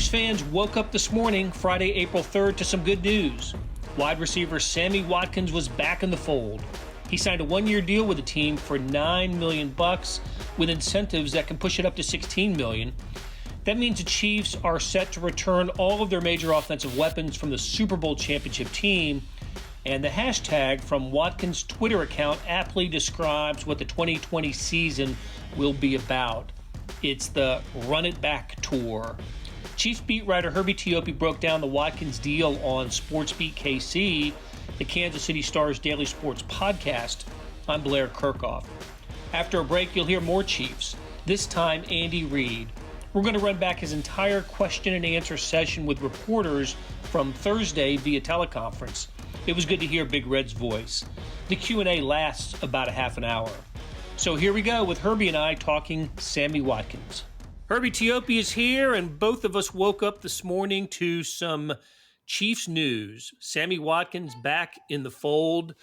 Chiefs fans woke up this morning, Friday, April 3rd, to some good news. Wide receiver Sammy Watkins was back in the fold. He signed a one-year deal with the team for $9 million with incentives that can push it up to $16 million. That means the Chiefs are set to return all of their major offensive weapons from the Super Bowl championship team, and the hashtag from Watkins' Twitter account aptly describes what the 2020 season will be about. It's the Run It Back Tour. Chiefs beat writer Herbie Teope broke down the Watkins deal on SportsBeat KC, the Kansas City Star's daily sports podcast. I'm Blair Kerkhoff. After a break, you'll hear more Chiefs, this time Andy Reid. We're going to run back his entire question and answer session with reporters from Thursday via teleconference. It was good to hear Big Red's voice. The Q&A lasts about a half an hour. So here we go with Herbie and I talking Sammy Watkins. Herbie Teope is here, and both of us woke up this morning to some Chiefs news. Sammy Watkins back in the fold.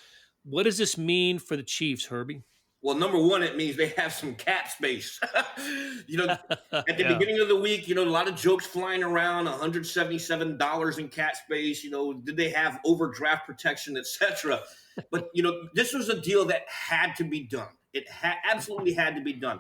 What does this mean for the Chiefs, Herbie? Well, number one, it means they have some cap space. At the beginning of the week, a lot of jokes flying around, $177 in cap space. Did they have overdraft protection, etc.? But, this was a deal that had to be done. It absolutely had to be done.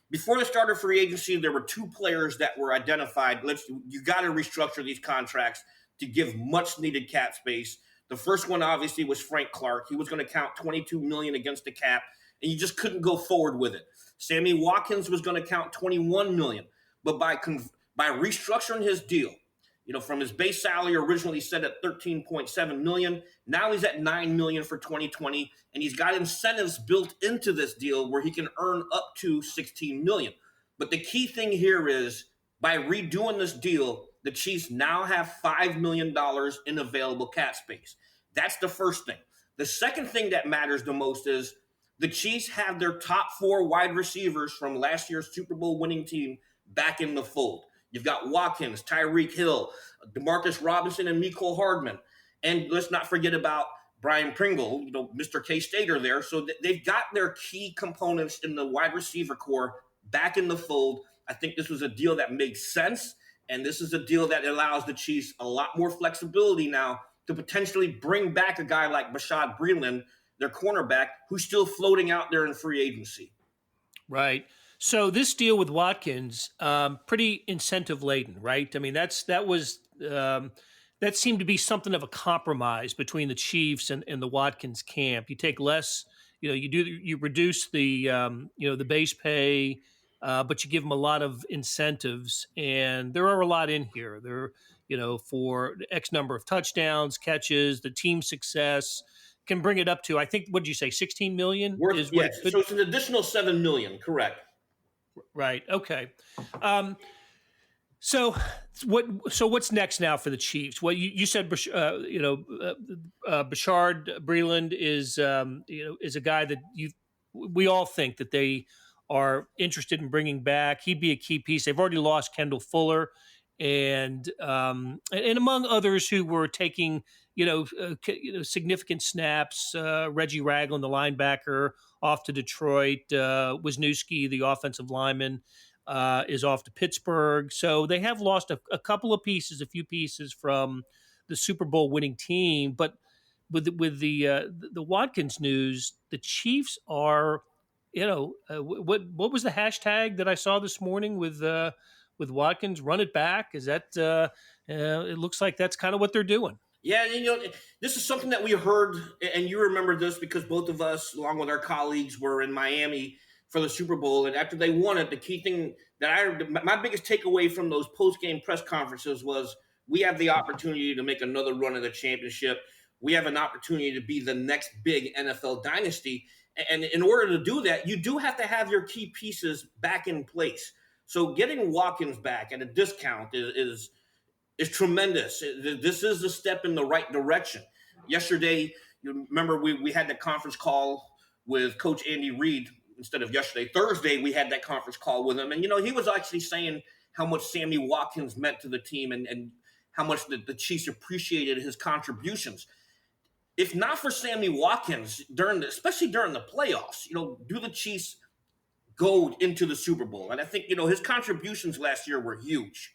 Before the start of free agency, there were two players that were identified. You got to restructure these contracts to give much needed cap space. The first one, obviously, was Frank Clark. He was going to count $22 million against the cap, and you just couldn't go forward with it. Sammy Watkins was going to count $21 million, but by restructuring his deal, from his base salary originally set at $13.7 million, now he's at $9 million for 2020, and he's got incentives built into this deal where he can earn up to $16 million. But the key thing here is by redoing this deal, the Chiefs now have $5 million in available cap space. That's the first thing. The second thing that matters the most is the Chiefs have their top four wide receivers from last year's Super Bowl winning team back in the fold. You've got Watkins, Tyreek Hill, Demarcus Robinson, and Mecole Hardman. And let's not forget about Brian Pringle, Mr. K-Stater there. So they've got their key components in the wide receiver core back in the fold. I think this was a deal that makes sense. And this is a deal that allows the Chiefs a lot more flexibility now to potentially bring back a guy like Bashaud Breeland, their cornerback, who's still floating out there in free agency. Right. So this deal with Watkins, pretty incentive laden, right? I mean, that seemed to be something of a compromise between the Chiefs and the Watkins camp. You take less, you reduce the base pay, but you give them a lot of incentives, and there are a lot in here. There, for X number of touchdowns, catches, the team success can bring it up to, I think, what did you say, $16 million? Yes. So it's an additional $7 million, correct? Right. Okay. So what's next now for the Chiefs? Well, you said Bashaud Breeland is a guy that we all think that they are interested in bringing back. He'd be a key piece. They've already lost Kendall Fuller, and among others who were taking significant snaps. Reggie Ragland, the linebacker, off to Detroit. Wisniewski, the offensive lineman, is off to Pittsburgh. So they have lost a few pieces from the Super Bowl winning team. But with the Watkins news, the Chiefs are, what was the hashtag that I saw this morning with Watkins? Run it back. Is that? It looks like that's kind of what they're doing. Yeah, this is something that we heard, and you remember this because both of us, along with our colleagues, were in Miami for the Super Bowl. And after they won it, the key thing my biggest takeaway from those post-game press conferences was we have the opportunity to make another run at the championship. We have an opportunity to be the next big NFL dynasty. And in order to do that, you do have to have your key pieces back in place. So getting Watkins back at a discount is tremendous. This is a step in the right direction. Yesterday, you remember we had that conference call with Coach Andy Reid instead of yesterday. Thursday, we had that conference call with him. And, he was actually saying how much Sammy Watkins meant to the team and how much the Chiefs appreciated his contributions. If not for Sammy Watkins, especially during the playoffs, do the Chiefs go into the Super Bowl? And I think, his contributions last year were huge.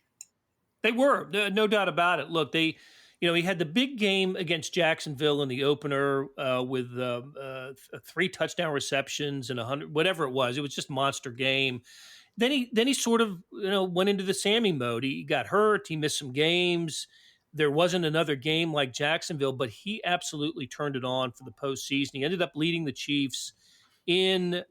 They were, no doubt about it. Look, he had the big game against Jacksonville in the opener with 3 touchdown receptions and 100, whatever it was. It was just a monster game. Then he sort of went into the Sammy mode. He got hurt. He missed some games. There wasn't another game like Jacksonville, but he absolutely turned it on for the postseason. He ended up leading the Chiefs in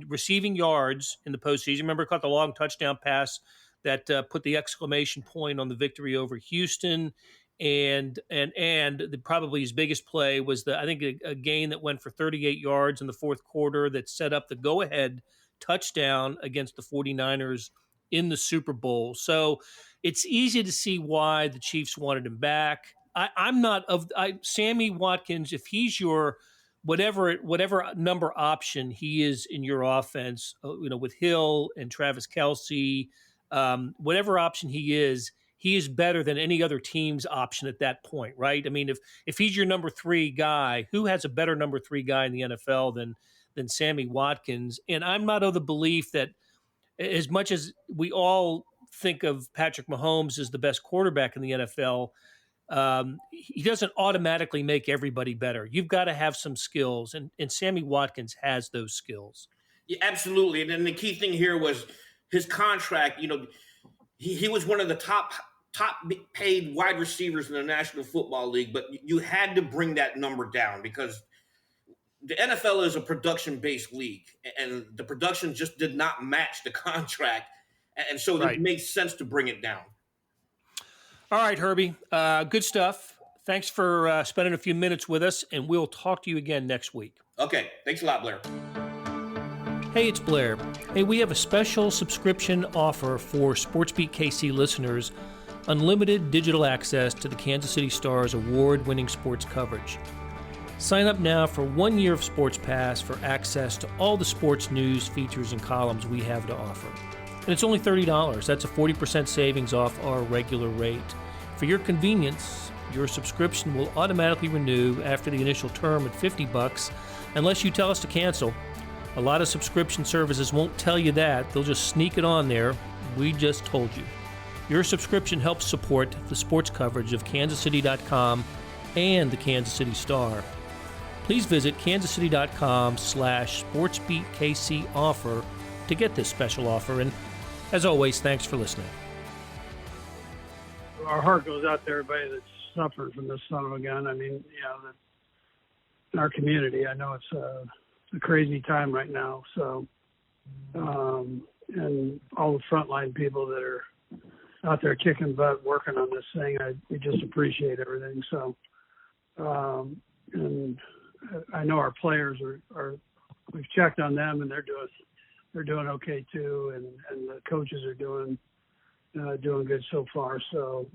receiving yards in the postseason. Remember, caught the long touchdown pass that put the exclamation point on the victory over Houston. And probably his biggest play was I think a gain that went for 38 yards in the fourth quarter that set up the go-ahead touchdown against the 49ers in the Super Bowl. So it's easy to see why the Chiefs wanted him back. Sammy Watkins, if he's your whatever number option he is in your offense, with Hill and Travis Kelce, whatever option he is better than any other team's option at that point, right? I mean, if he's your number 3 guy, who has a better number 3 guy in the NFL than Sammy Watkins? And I'm not of the belief that, as much as we all think of Patrick Mahomes as the best quarterback in the NFL, he doesn't automatically make everybody better. You've got to have some skills, and Sammy Watkins has those skills. Yeah, absolutely. And then the key thing here was his contract. He was one of the top paid wide receivers in the National Football League, but you had to bring that number down because the NFL is a production-based league, and the production just did not match the contract, and so It makes sense to bring it down. All right, Herbie, good stuff. Thanks for spending a few minutes with us, and we'll talk to you again next week. Okay, thanks a lot, Blair. Hey, it's Blair. Hey, we have a special subscription offer for SportsBeat KC listeners, unlimited digital access to the Kansas City Star's award-winning sports coverage. Sign up now for 1 year of Sports Pass for access to all the sports news, features, and columns we have to offer. And it's only $30. That's a 40% savings off our regular rate. For your convenience, your subscription will automatically renew after the initial term at $50 unless you tell us to cancel. A lot of subscription services won't tell you that. They'll just sneak it on there. We just told you. Your subscription helps support the sports coverage of kansascity.com and the Kansas City Star. Please visit kansascity.com/SportsBeatKC offer to get this special offer. And as always, thanks for listening. Our heart goes out to everybody that's suffered from this son of a gun. I mean, in our community, I know it's a crazy time right now. So, and all the frontline people that are out there kicking butt, working on this thing, we just appreciate everything. So, and I know our players are we've checked on them, and they're doing okay too, and the coaches are doing good so far. So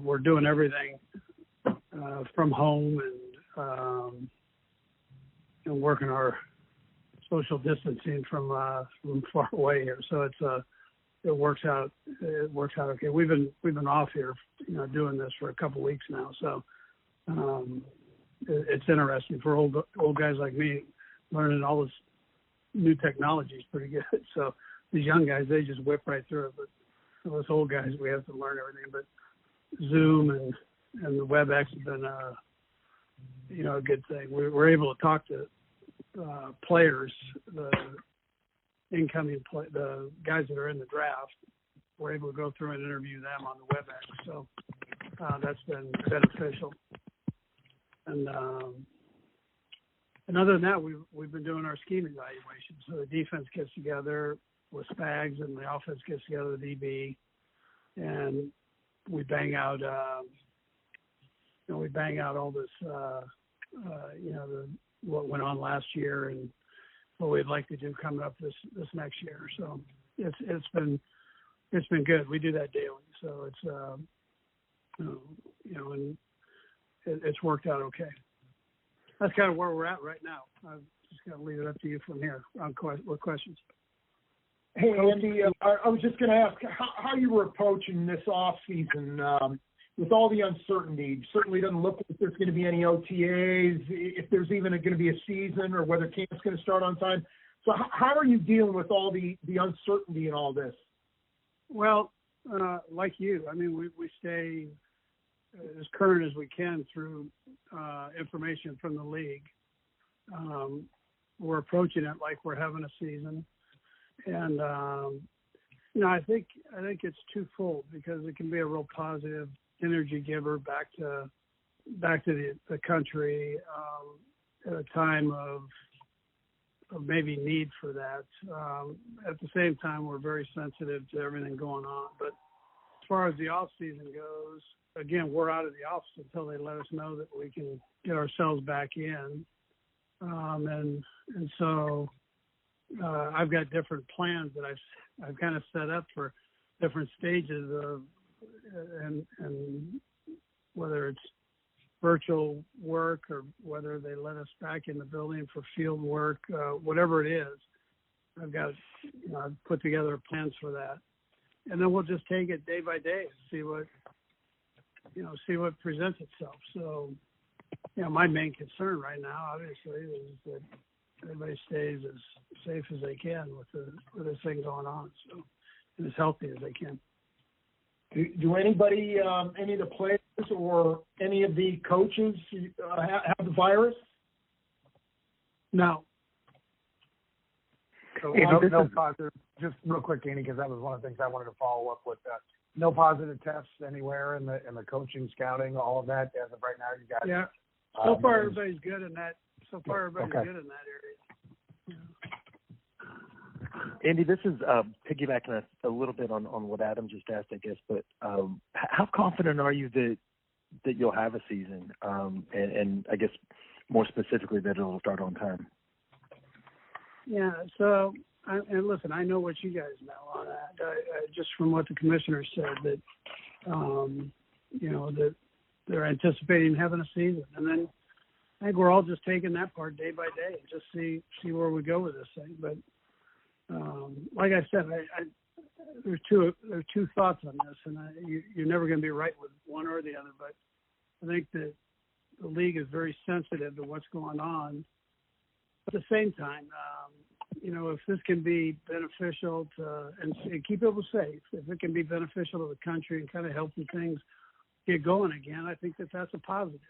we're doing everything from home and working our social distancing from far away here. So it works out okay. We've been off here, doing this for a couple weeks now. So it's interesting for old guys like me. Learning all this new technology is pretty good. So these young guys, they just whip right through it. But for us old guys, we have to learn everything. But Zoom and the WebEx has been a good thing. We're able to talk to players, the guys that are in the draft. We're able to go through and interview them on the WebEx. So that's been beneficial. And other than that, we've been doing our scheme evaluation. So the defense gets together with Spags, and the offense gets together with EB, and we bang out all this, what went on last year and what we'd like to do coming up this next year. So it's been good. We do that daily. So it's and it's worked out okay. That's kind of where we're at right now. I've just got to leave it up to you from here on what questions. Hey, Andy, I was just going to ask how you were approaching this offseason with all the uncertainty. Certainly doesn't look like there's going to be any OTAs, if there's even going to be a season or whether camp's going to start on time. So how are you dealing with all the uncertainty in all this? Well, like you, I mean, we stay as current as we can through information from the league. We're approaching it like we're having a season, and I think it's twofold, because it can be a real positive energy giver back to the country at a time of maybe need for that. At the same time, we're very sensitive to everything going on. But as far as the off season goes, again, we're out of the office until they let us know that we can get ourselves back in. And so I've got different plans that I've kind of set up for different stages of, and whether it's virtual work or whether they let us back in the building for field work, whatever it is, I've put together plans for that. And then we'll just take it day by day, see what presents itself. So, my main concern right now, obviously, is that everybody stays as safe as they can with this thing going on, so, and as healthy as they can. Do anybody, any of the players or any of the coaches have the virus? No. So, no positive. Just real quick, Andy, because that was one of the things I wanted to follow up with. No positive tests anywhere in the coaching, scouting, all of that as of right now. You got So far, everybody's good in that. Good in that area. Yeah. Andy, this is piggybacking a little bit on what Adam just asked, I guess. But how confident are you that you'll have a season, and I guess more specifically that it'll start on time? Yeah. So, and listen, I know what you guys know on that. Just from what the commissioner said, that that they're anticipating having a season, and then I think we're all just taking that part day by day and just see where we go with this thing. But like I said, there's two thoughts on this, and you're never going to be right with one or the other. But I think that the league is very sensitive to what's going on. At the same time, if this can be beneficial to and keep people safe, if it can be beneficial to the country and kind of helping things get going again, I think that's a positive.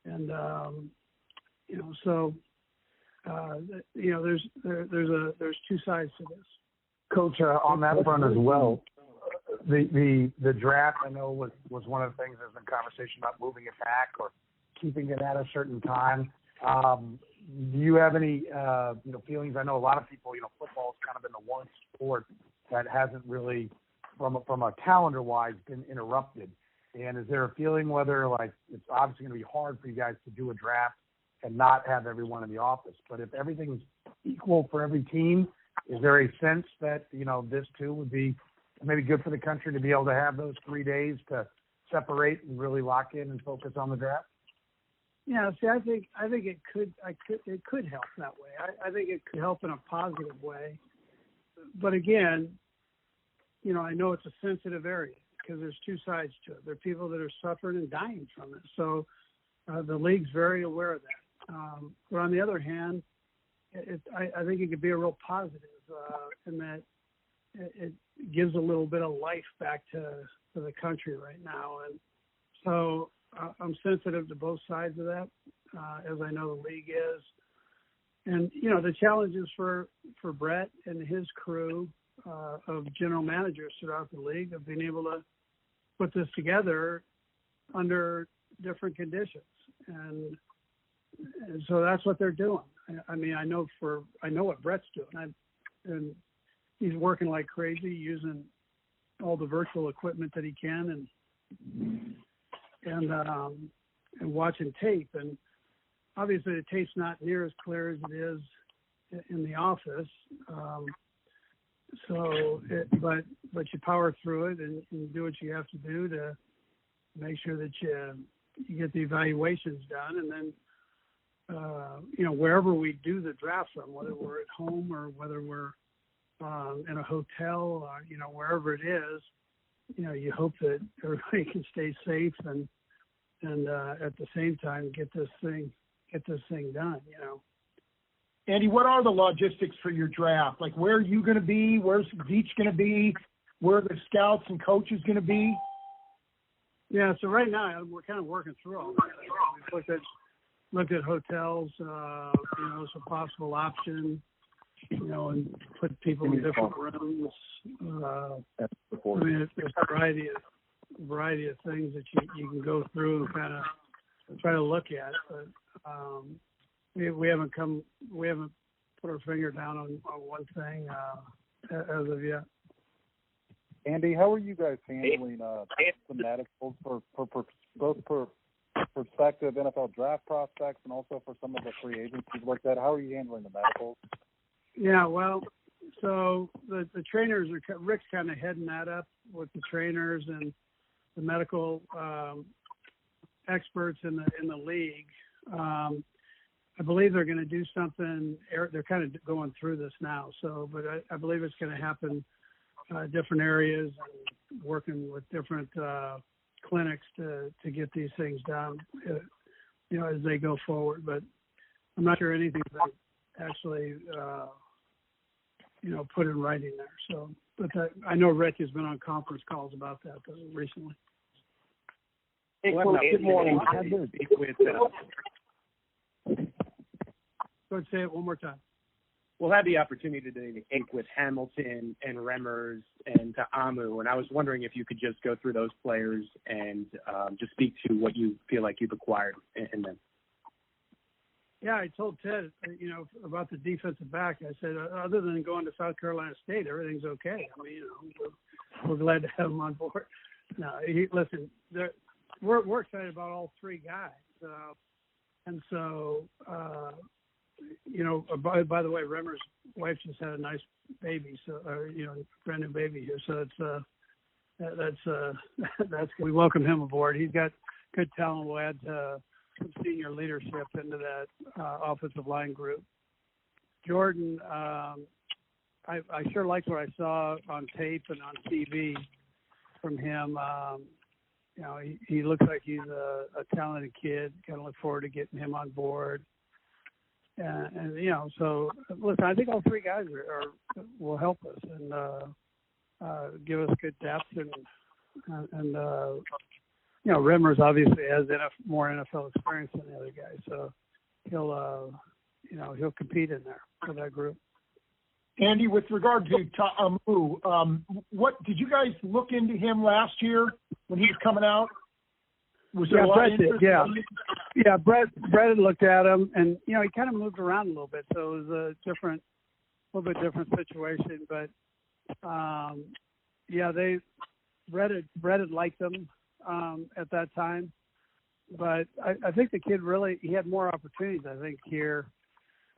There's two sides to this. Coach, on that front as well, the draft, I know was one of the things. There's been conversation about moving it back or keeping it at a certain time. Do you have any feelings? I know a lot of people, football has kind of been the one sport that hasn't really, from a calendar wise, been interrupted. And is there a feeling whether, like, it's obviously going to be hard for you guys to do a draft and not have everyone in the office, but if everything's equal for every team, is there a sense that, this too would be maybe good for the country to be able to have those 3 days to separate and really lock in and focus on the draft? Yeah, see, I think it could help that way. I think it could help in a positive way. But again, I know it's a sensitive area because there's two sides to it. There are people that are suffering and dying from it. So the league's very aware of that. But on the other hand, I think it could be a real positive in that it gives a little bit of life back to the country right now. And so I'm sensitive to both sides of that, as I know the league is. And, the challenges for Brett and his crew of general managers throughout the league of being able to put this together under different conditions. And so that's what they're doing. I mean, I know what Brett's doing. And he's working like crazy, using all the virtual equipment that he can and watching tape. And obviously the tape's not near as clear as it is in the office. But you power through it and do what you have to do to make sure that you get the evaluations done. And then, wherever we do the draft from, whether we're at home or whether we're in a hotel, or, wherever it is, you hope that everybody can stay safe and at the same time get this thing done. Andy, what are the logistics for your draft? Like, where are you going to be? Where's Veach going to be? where the scouts and coaches going to be? Yeah, so right now we're kind of working through all that. We've looked at hotels, some possible options, and put people in different rooms. There's a variety of things that you can go through and kind of try to look at, but we haven't put our finger down on one thing as of yet. Andy, how are you guys handling the medicals for both prospective NFL draft prospects and also for some of the free agents you've looked at? How are you handling the medicals? Yeah, well, so the trainers Rick's kind of heading that up with the trainers and the medical experts in the league. I believe they're going to do something. They're kind of going through this now. But I believe it's going to happen different areas and working with different clinics to get these things done, as they go forward. But I'm not sure anything's actually, put in writing there. So, but I know Rick has been on conference calls about that recently. Hey, good morning. Go ahead, say it one more time. We'll have the opportunity today to speak with Hamilton and Remmers and Ta'amu, and I was wondering if you could just go through those players and just speak to what you feel like you've acquired in them. Yeah, I told Ted, about the defensive back. I said, other than going to South Carolina State, everything's okay. I mean, we're glad to have him on board. No, listen, we're excited about all three guys, and so. By the way, Remmer's wife just had a nice baby, so brand new baby here. So that's we welcome him aboard. He's got good talent. We'll add some senior leadership into that offensive line group. Jordan, I sure liked what I saw on tape and on TV from him. He looks like he's a talented kid. Kind of look forward to getting him on board. And so listen, I think all three guys will help us and give us good depth and Remmers obviously has more NFL experience than the other guys, so he'll compete in there for that group. Andy, with regard to Ta'amu, what did you guys look into him last year when he was coming out? Was there a lot of interest? Yeah. Brett had looked at him, and he kind of moved around a little bit, so it was a little bit different situation. But Brett had liked him at that time. But I think the kid he had more opportunities. I think here,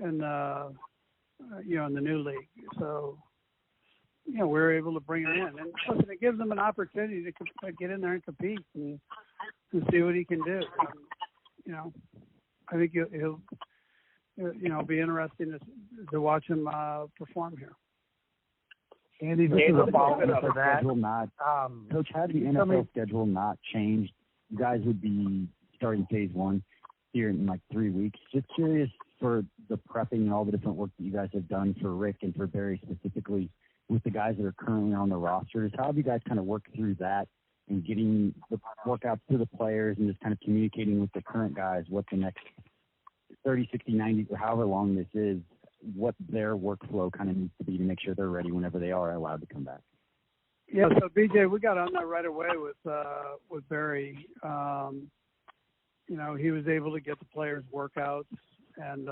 in in the new league. So we were able to bring him in, and listen, it gives him an opportunity to get in there and compete and see what he can do. I think he'll be interesting to watch him perform here. Andy, this is a follow-up to that. Coach, had the NFL schedule not changed, you guys would be starting phase one here in like 3 weeks. Just curious for the prepping and all the different work that you guys have done for Rick and for Barry specifically with the guys that are currently on the rosters. How have you guys kind of worked through that and getting the workouts to the players and just kind of communicating with the current guys what the next 30, 60, 90, or however long this is, what their workflow kind of needs to be to make sure they're ready whenever they are allowed to come back? Yeah, so BJ, we got on that right away with Barry. He was able to get the players workouts, and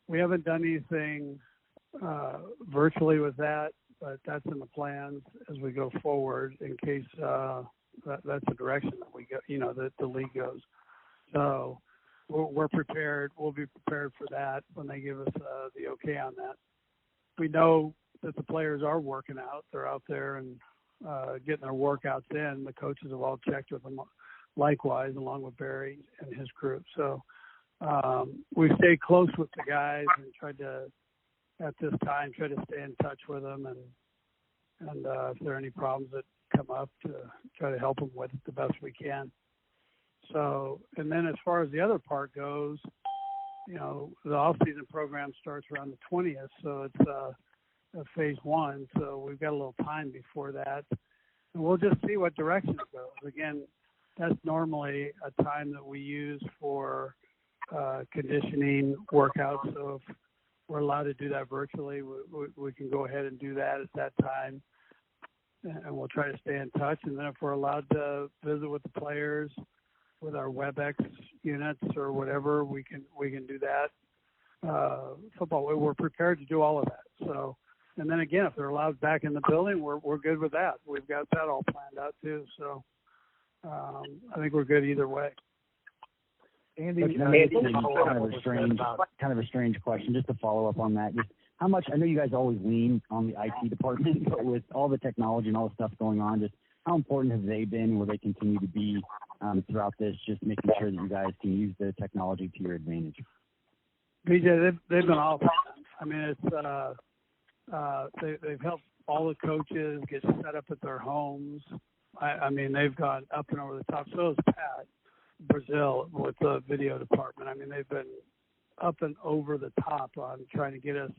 we haven't done anything virtually with that, but that's in the plans as we go forward in case that's the direction that we go, that the league goes. So we're prepared. We'll be prepared for that when they give us the okay on that. We know that the players are working out. They're out there and getting their workouts in. The coaches have all checked with them likewise, along with Barry and his group. So we stay close with the guys and tried to, at this time, try to stay in touch with them and if there are any problems that come up, to try to help them with it the best we can. So, and then as far as the other part goes, the off-season program starts around the 20th, so it's phase one, so we've got a little time before that. And we'll just see what direction it goes. Again, that's normally a time that we use for conditioning workouts. So if we're allowed to do that virtually, we can go ahead and do that at that time. And we'll try to stay in touch. And then if we're allowed to visit with the players with our WebEx units or whatever, we can do that. Football, we're prepared to do all of that. So, and then again, if they're allowed back in the building, we're good with that. We've got that all planned out too. So I think we're good either way. Andy, kind of a strange question. Just to follow up on that, just how much? I know you guys always lean on the IT department, but with all the technology and all the stuff going on, just how important have they been? Will they continue to be throughout this? Just making sure that you guys can use the technology to your advantage. BJ, they've been awesome. I mean, it's they've helped all the coaches get set up at their homes. I mean, they've gone up and over the top. So has Pat Brazil with the video department. I mean, they've been up and over the top on trying to get us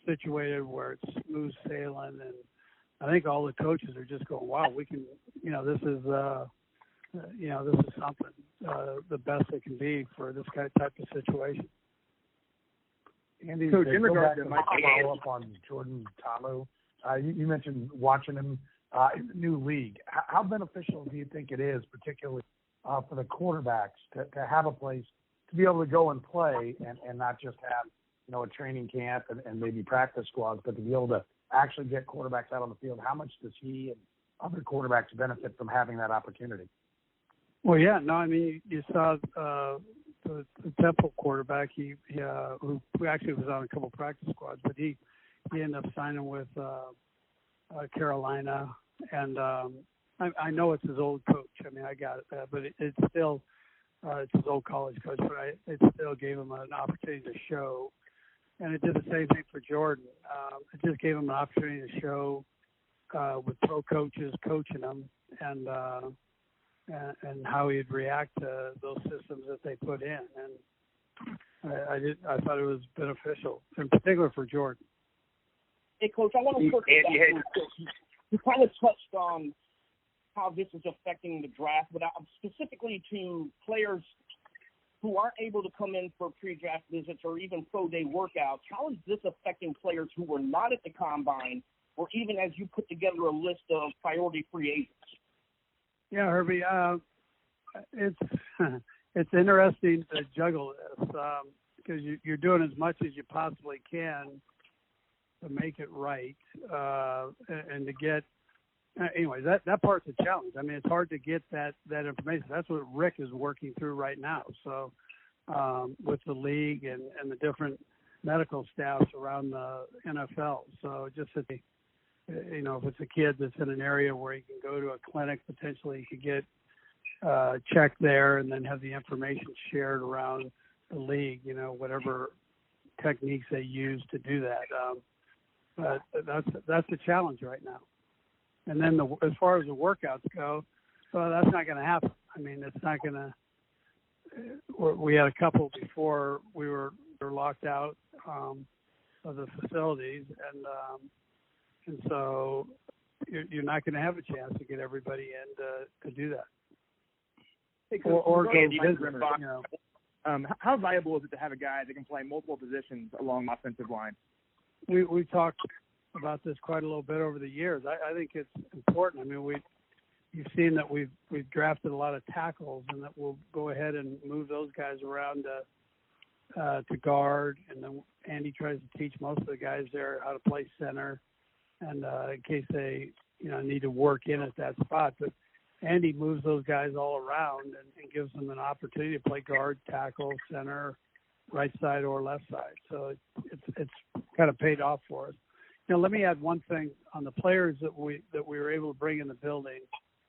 situated where it's smooth sailing. And I think all the coaches are just going, wow, we can, this is something, the best it can be for this kind of type of situation. Andy, Coach, in go regard back to to my follow up on Jordan Ta'amu. You mentioned watching him in the new league. How beneficial do you think it is, particularly for the quarterbacks, to have a place to be able to go and play and not just have a training camp and maybe practice squads, but to be able to actually get quarterbacks out on the field? How much does he and other quarterbacks benefit from having that opportunity? Well, yeah, no, I mean, you saw the Temple quarterback, who actually was on a couple practice squads, but he ended up signing with Carolina, and I know it's his old coach. I mean, I got it, but it's still it's his old college coach, but it still gave him an opportunity to show. And it did the same thing for Jordan. It just gave him an opportunity to show with pro coaches coaching him and how he'd react to those systems that they put in. And I thought it was beneficial, in particular for Jordan. Hey, Coach, I want to put you kind of touched on how this is affecting the draft, but specifically to players who aren't able to come in for pre-draft visits or even pro day workouts. How is this affecting players who were not at the combine, or even as you put together a list of priority free agents? Yeah, Herbie, it's interesting to juggle this because you're doing as much as you possibly can to make it right and to get. Anyways, that part's a challenge. I mean, it's hard to get that information. That's what Rick is working through right now. So with the league and the different medical staffs around the NFL. So just that if it's a kid that's in an area where he can go to a clinic, potentially he could get checked there and then have the information shared around the league, whatever techniques they use to do that. But that's a challenge right now. And then as far as the workouts go, well, that's not going to happen. I mean, it's not going to – we had a couple before we were locked out of the facilities, and so you're not going to have a chance to get everybody in to do that. Hey, or go visit, how valuable is it to have a guy that can play multiple positions along the offensive line? We've talked about this quite a little bit over the years. I think it's important. I mean, you've seen that we've drafted a lot of tackles, and that we'll go ahead and move those guys around to guard, and then Andy tries to teach most of the guys there how to play center, and in case they need to work in at that spot. But Andy moves those guys all around and gives them an opportunity to play guard, tackle, center, right side or left side. So it's kind of paid off for us. Let me add one thing on the players that we were able to bring in the building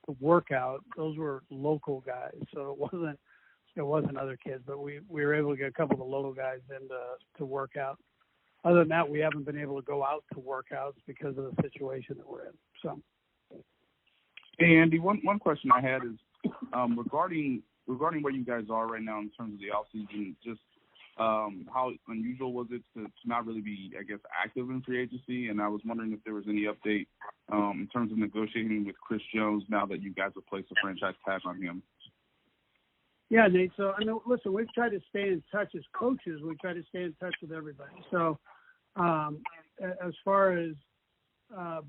to work out. Those were local guys, so it wasn't other kids, but we were able to get a couple of the local guys in to work out. Other than that, we haven't been able to go out to workouts because of the situation that we're in. So, hey Andy, one question I had is regarding where you guys are right now in terms of the offseason. Just How unusual was it to not really be, I guess, active in free agency? And I was wondering if there was any update in terms of negotiating with Chris Jones now that you guys have placed a franchise tag on him. Yeah, Nate. So, I mean, listen, we've tried to stay in touch as coaches. We try to stay in touch with everybody. So, as far as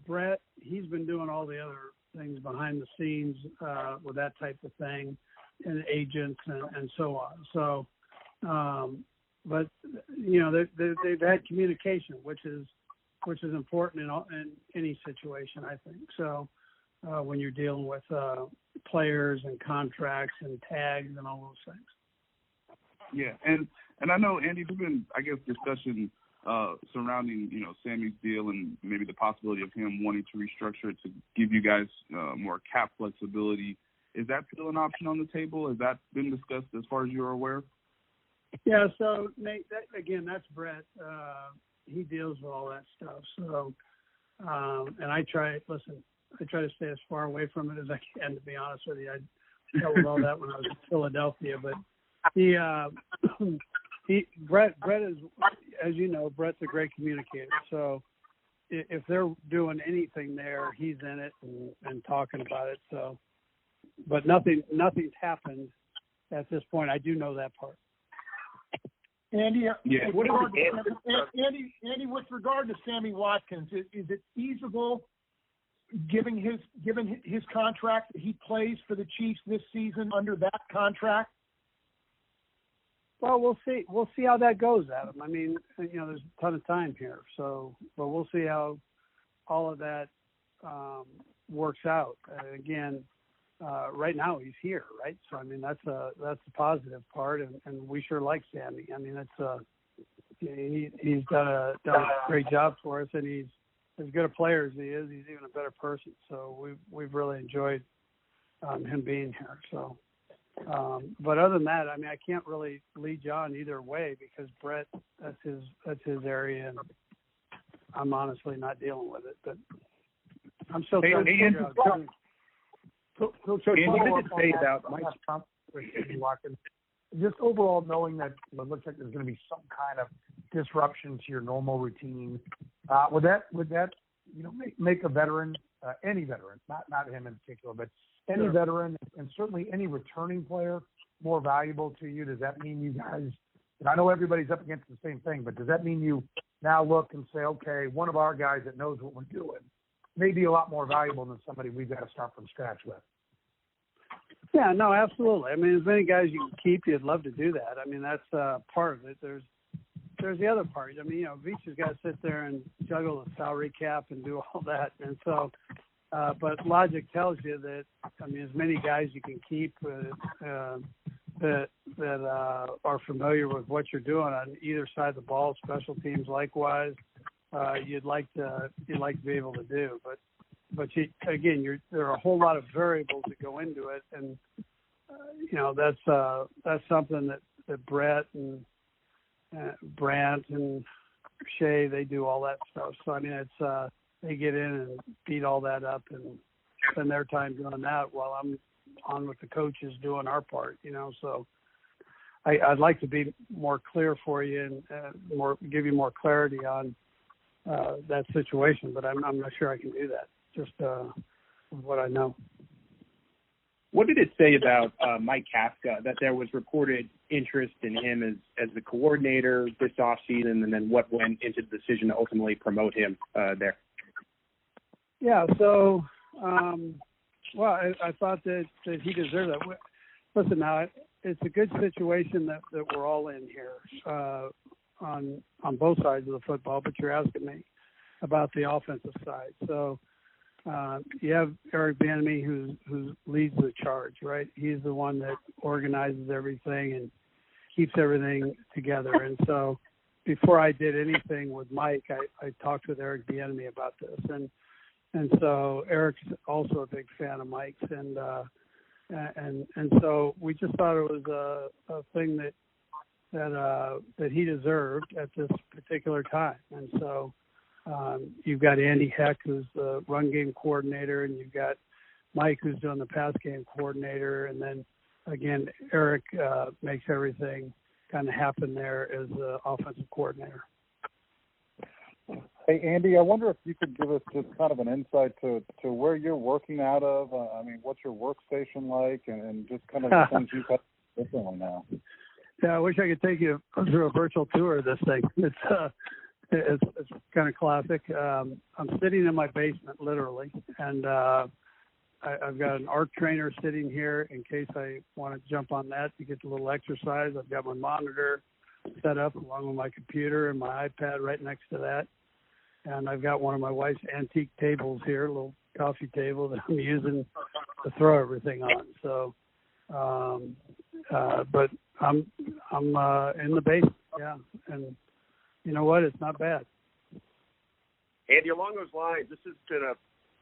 Brett, he's been doing all the other things behind the scenes with that type of thing, and agents and so on. So, but you know, they've had communication, which is important in any situation, I think. So, when you're dealing with players and contracts and tags and all those things. Yeah, and I know, Andy, there's been, I guess, discussion surrounding, you know, Sammy's deal and maybe the possibility of him wanting to restructure it to give you guys more cap flexibility. Is that still an option on the table? Has that been discussed as far as you're aware? Yeah, so, Nate, that's Brett. He deals with all that stuff. So, and I try to stay as far away from it as I can, to be honest with you. I dealt with all that when I was in Philadelphia, but Brett is, as you know, Brett's a great communicator. So if they're doing anything there, he's in it and talking about it. So, but nothing's happened at this point. I do know that part. Andy, yeah. Andy, with regard to Sammy Watkins, is it feasible, given his contract, that he plays for the Chiefs this season under that contract? Well, we'll see. We'll see how that goes, Adam. I mean, you know, there's a ton of time here, so but we'll see how all of that works out. Again, right now he's here, right? So I mean, that's a positive part, and we sure like Sammy. I mean, he's done a great job for us, and he's as good a player as he is. He's even a better person. So we've really enjoyed him being here. So. But other than that, I mean, I can't really lead you on either way because Brett, that's his area, and I'm honestly not dealing with it. But I'm still trying to figure out. So what did it say about Mike Trump with Watkins? Just overall knowing that it looks like there's going to be some kind of disruption to your normal routine. Would that make a veteran, any veteran, not him in particular, but any veteran and certainly any returning player more valuable to you? Does that mean you guys, and I know everybody's up against the same thing, but does that mean you now look and say, okay, one of our guys that knows what we're doing may be a lot more valuable than somebody we've got to start from scratch with? Yeah, no, absolutely. I mean, as many guys you can keep, you'd love to do that. I mean, that's part of it. There's the other part. I mean, you know, Veach has got to sit there and juggle the salary cap and do all that. And so, but logic tells you that, I mean, as many guys you can keep that are familiar with what you're doing on either side of the ball, special teams likewise, you'd like to be able to do. But there are a whole lot of variables that go into it, and you know, that's something that Brett and Brandt and Shea, they do all that stuff. So I mean, it's they get in and beat all that up and spend their time doing that while I'm on with the coaches doing our part. You know, so I'd like to be more clear for you and give you more clarity on that situation, but I'm not sure I can do that. Just what I know. What did it say about Mike Kafka, that there was reported interest in him as the coordinator this offseason, and then what went into the decision to ultimately promote him there? Yeah, so, I thought that he deserved that. Listen, now, it's a good situation that we're all in here on both sides of the football, but you're asking me about the offensive side. So, you have Eric Bieniemy who leads the charge, right? He's the one that organizes everything and keeps everything together. And so before I did anything with Mike, I talked with Eric Bieniemy about this. And so Eric's also a big fan of Mike's. And so we just thought it was a thing that he deserved at this particular time. And so you've got Andy Heck, who's the run game coordinator, and you've got Mike, who's doing the pass game coordinator. And then, again, Eric makes everything kind of happened there as the offensive coordinator. Hey, Andy, I wonder if you could give us just kind of an insight to where you're working out of. I mean, what's your workstation like, and just kind of the things you've got differently now. Yeah, I wish I could take you through a virtual tour of this thing. It's kind of classic. I'm sitting in my basement, literally, and I've got an arc trainer sitting here in case I want to jump on that to get a little exercise. I've got my monitor set up along with my computer and my iPad right next to that. And I've got one of my wife's antique tables here, a little coffee table that I'm using to throw everything on. So, but I'm in the basement, yeah. And you know what? It's not bad. Andy, along those lines, this has been a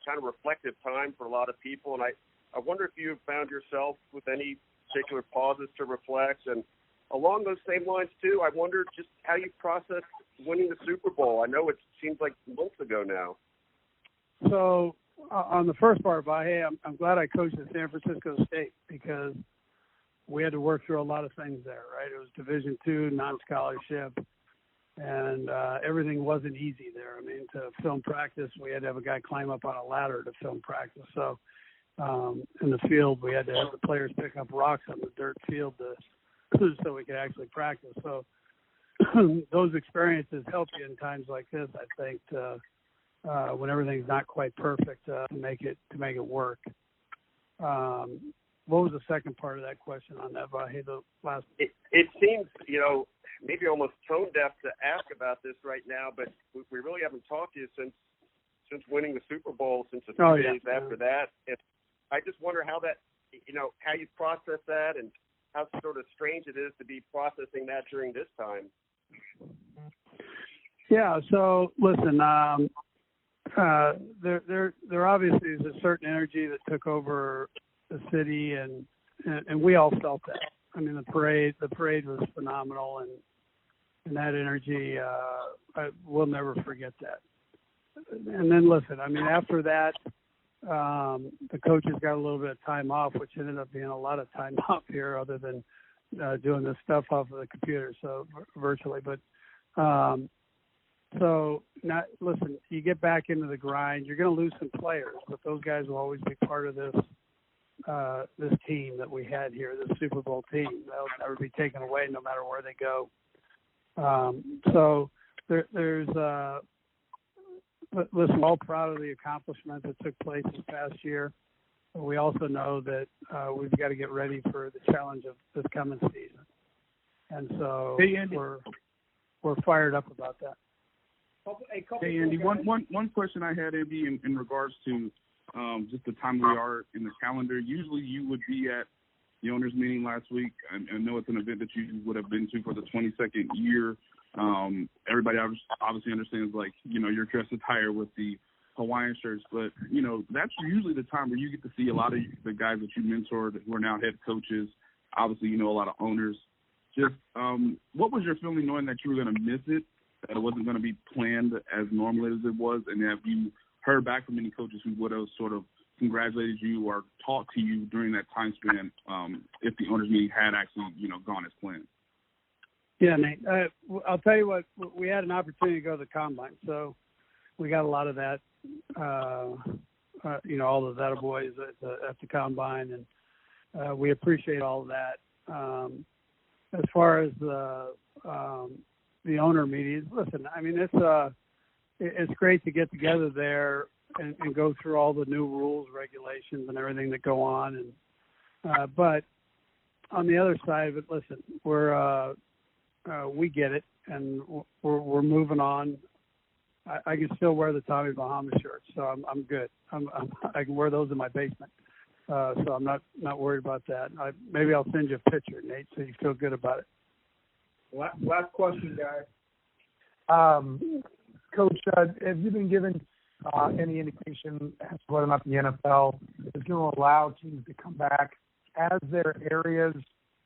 kind of reflective time for a lot of people, and I wonder if you've found yourself with any particular pauses to reflect. And along those same lines, too, I wonder just how you processed winning the Super Bowl. I know it seems like months ago now. So on the first part, hey, I'm glad I coached at San Francisco State because we had to work through a lot of things there, right? It was Division II, non-scholarship, and everything wasn't easy there. I mean, to film practice, we had to have a guy climb up on a ladder to film practice. So in the field, we had to have the players pick up rocks on the dirt field so we could actually practice. So those experiences help you in times like this, I think, when everything's not quite perfect, to make it work. What was the second part of that question on that, Vahe? The last. It seems, maybe almost tone deaf to ask about this right now, but we really haven't talked to you since winning the Super Bowl, since a few days after that. And I just wonder how that, how you process that and how sort of strange it is to be processing that during this time. Yeah. So listen, there obviously is a certain energy that took over the city, and we all felt that. I mean, the parade was phenomenal, and that energy, we'll never forget that. And then listen, I mean, after that, the coaches got a little bit of time off, which ended up being a lot of time off here, other than doing this stuff off of the computer, so virtually. But so now, listen, you get back into the grind. You're going to lose some players, but those guys will always be part of this team that we had here, this Super Bowl team. That'll never be taken away, no matter where they go. So there's listen, we're all proud of the accomplishment that took place this past year. But we also know that we've got to get ready for the challenge of this coming season. And so we're fired up about that. Hey, Andy, one question I had, Andy, in regards to just the time we are in the calendar. Usually you would be at the owners' meeting last week. I know it's an event that you would have been to for the 22nd year. Everybody obviously understands, your dress attire with the Hawaiian shirts, but, that's usually the time where you get to see a lot of the guys that you mentored who are now head coaches. Obviously, a lot of owners. Just what was your feeling knowing that you were going to miss it, that it wasn't going to be planned as normally as it was, and have you heard back from any coaches who would have sort of congratulated you or talked to you during that time span if the owners' meeting had actually, gone as planned? Yeah, Nate. I'll tell you what, we had an opportunity to go to the Combine, so we got a lot of that, all of that boys at the Combine, and we appreciate all of that. As far as the owner meetings, listen, I mean, it's great to get together there and go through all the new rules, regulations, and everything that go on. And but on the other side of it, listen, we get it, and we're moving on. I can still wear the Tommy Bahama shirts, so I'm good. I can wear those in my basement, so I'm not worried about that. Maybe I'll send you a picture, Nate, so you feel good about it. Last question, guys. Coach, have you been given any indication as to whether or not the NFL is going to allow teams to come back as their areas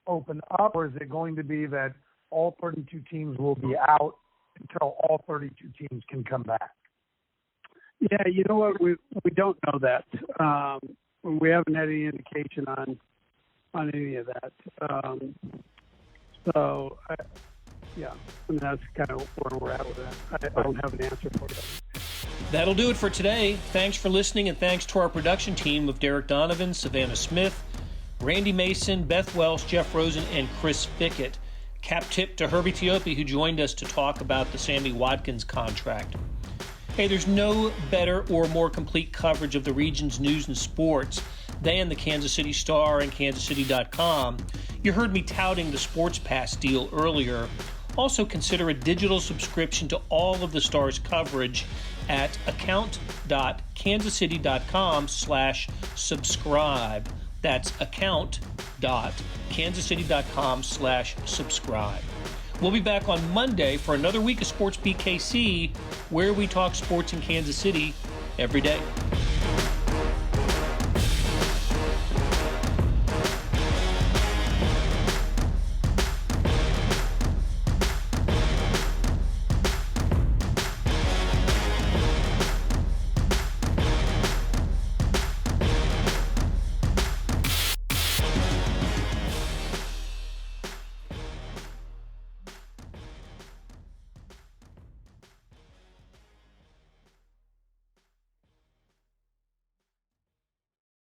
open up, or is it going to be that all 32 teams will be out until all 32 teams can come back? Yeah, you know what? We don't know that. We haven't had any indication on any of that. So, that's kind of where we're at with that. I don't have an answer for you. That'll do it for today. Thanks for listening, and thanks to our production team of Derek Donovan, Savannah Smith, Randy Mason, Beth Welsh, Jeff Rosen, and Chris Fickett. Cap tip to Herbie Teope, who joined us to talk about the Sammy Watkins contract. Hey, there's no better or more complete coverage of the region's news and sports than the Kansas City Star and KansasCity.com. You heard me touting the Sports Pass deal earlier. Also consider a digital subscription to all of the Star's coverage at account.kansascity.com/subscribe. That's account.kansascity.com/subscribe. We'll be back on Monday for another week of SportsBeat KC, where we talk sports in Kansas City every day.